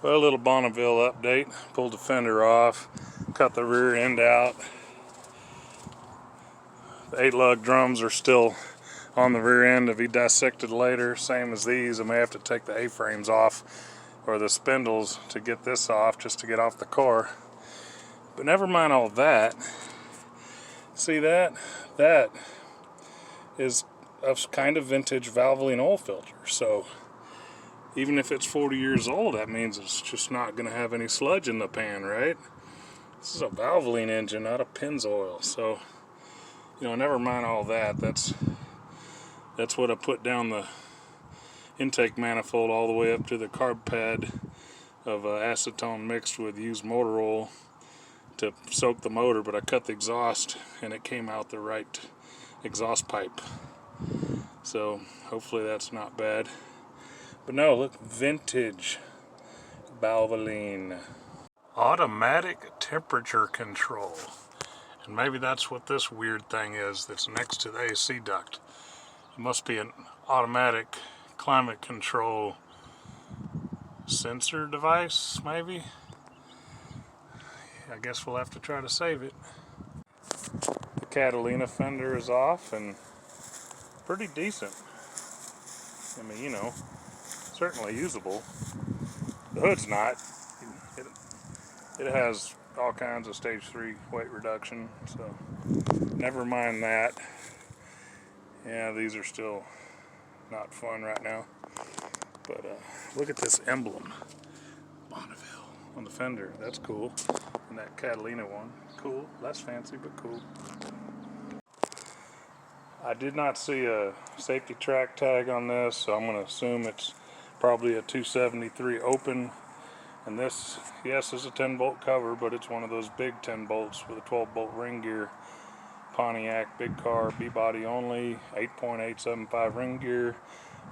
Well, a little Bonneville update. Pulled the fender off, cut the rear end out. The 8-lug drums are still on the rear end to be dissected later, same as these. I may have to take the A-frames off or the spindles to get this off, just to get off the car. But never mind all that. See that? That is a kind of vintage Valvoline oil filter. So even if it's 40 years old, that means it's just not going to have any sludge in the pan, right? This is a Valvoline engine, not a Pennzoil. So, you know, never mind all that. That's what I put down the intake manifold all the way up to the carb pad of acetone mixed with used motor oil to soak the motor, but I cut the exhaust and it came out the right exhaust pipe. So hopefully that's not bad. But no, look, vintage Valvoline. Automatic temperature control. And maybe that's what this weird thing is that's next to the AC duct. It must be an automatic climate control sensor device, maybe? I guess we'll have to try to save it. The Catalina fender is off and pretty decent. I mean, you know, certainly usable. The hood's not. It has all kinds of stage 3 weight reduction, so never mind that. Yeah, these are still not fun right now. But look at this emblem. Bonneville on the fender. That's cool. And that Catalina one. Cool. Less fancy, but cool. I did not see a safety track tag on this, so I'm going to assume it's probably a 273 open. And this, yes, is a 10-bolt cover, but it's one of those big 10 bolts with a 12-bolt ring gear. Pontiac, big car, B-body only, 8.875 ring gear,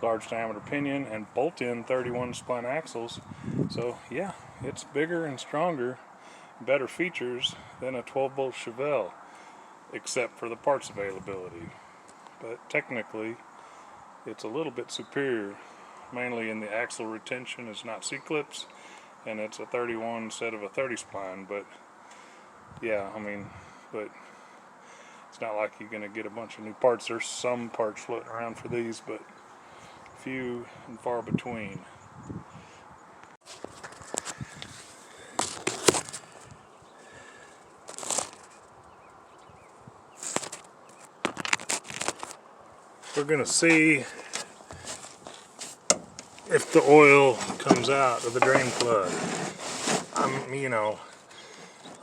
large diameter pinion, and bolt-in 31 spline axles. So yeah, it's bigger and stronger, better features than a 12-bolt Chevelle, except for the parts availability. But technically, it's a little bit superior, mainly in the axle retention. It's not C-clips, and it's a 31 instead of a 30 spline. But yeah, I mean, but it's not like you're going to get a bunch of new parts. There's some parts floating around for these, but few and far between. We're going to see if the oil comes out of the drain plug. You know,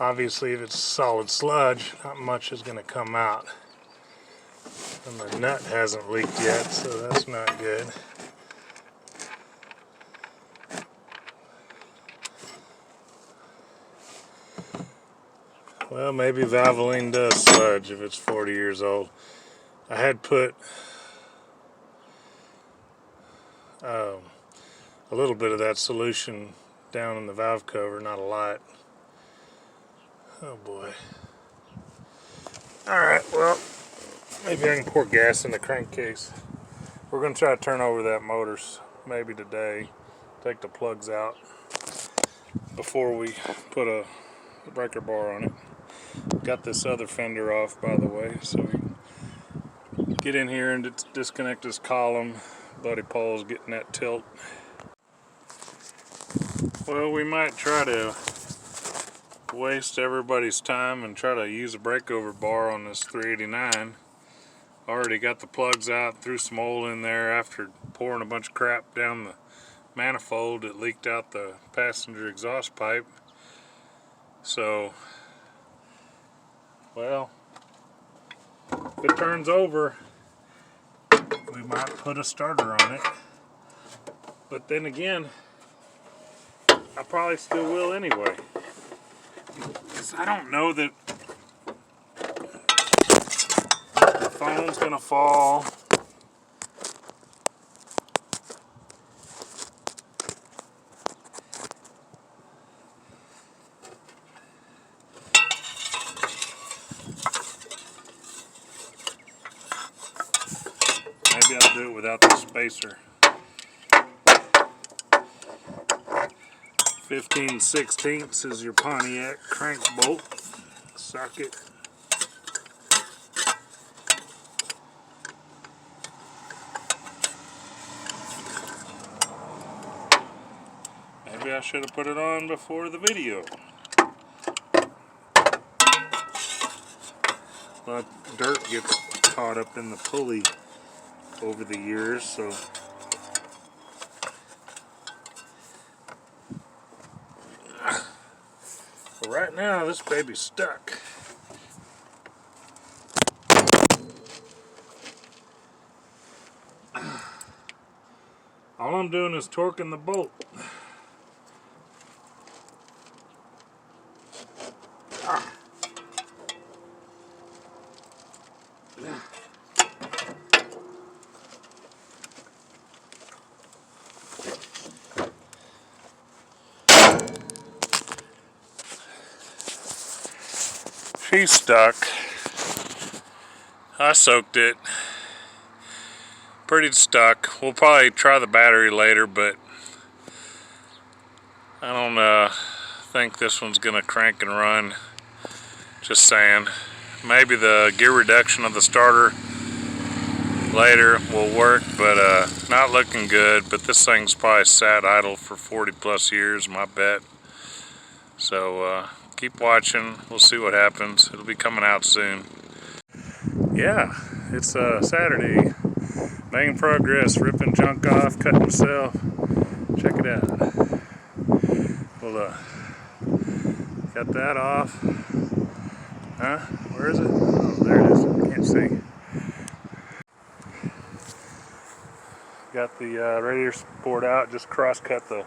obviously if it's solid sludge, not much is going to come out. And the nut hasn't leaked yet, so that's not good. Well, maybe Valvoline does sludge if it's 40 years old. I had put a little bit of that solution down in the valve cover, not a lot. Oh boy. Alright, well, maybe I can pour gas in the crankcase. We're going to try to turn over that motor maybe today. Take the plugs out before we put a breaker bar on it. Got this other fender off, by the way, so we get in here and disconnect this column. Buddy Paul's getting that tilt. Well, we might try to waste everybody's time and try to use a breakover bar on this 389. Already got the plugs out, threw some oil in there after pouring a bunch of crap down the manifold. It leaked out the passenger exhaust pipe. So, well, if it turns over, we might put a starter on it. But then again, I probably still will anyway. Because I don't know that the phone's gonna fall. Maybe I'll do it without the spacer. 15/16 is your Pontiac crank bolt socket. Maybe I should have put it on before the video. A lot of dirt gets caught up in the pulley over the years, so but right now this baby's stuck. All I'm doing is torquing the bolt. She's stuck. I soaked it. Pretty stuck. We'll probably try the battery later, but I don't think this one's gonna crank and run. Just saying. Maybe the gear reduction of the starter later will work, but not looking good. But this thing's probably sat idle for 40+ years, my bet. So keep watching. We'll see what happens. It'll be coming out soon. Yeah, it's Saturday. Making progress, ripping junk off, cutting myself. Check it out. We'll got that off. Huh? Where is it? Oh, there it is. I can't see. Got the radiator board out. Just cross-cut the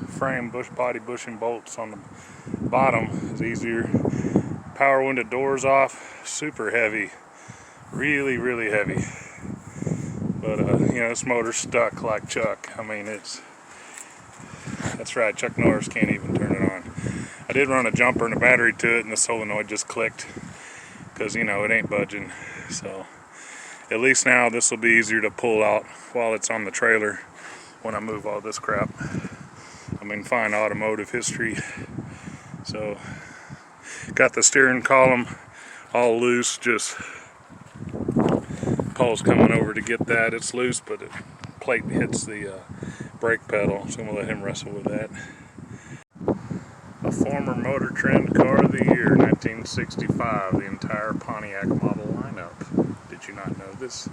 frame body bushing bolts on the bottom. Is easier. Power window doors off. Super heavy. Really, really heavy. But you know, this motor's stuck like Chuck. I mean, that's right, Chuck Norris can't even turn it on. I did run a jumper and a battery to it, and the solenoid just clicked because, you know, it ain't budging. So at least now this will be easier to pull out while it's on the trailer when I move all this crap. I mean, fine automotive history. So got the steering column all loose, just Paul's coming over to get that. It's loose, but the plate hits the brake pedal, so I'm going to let him wrestle with that. A former Motor Trend car of the year, 1965, the entire Pontiac model lineup. Did you not know this?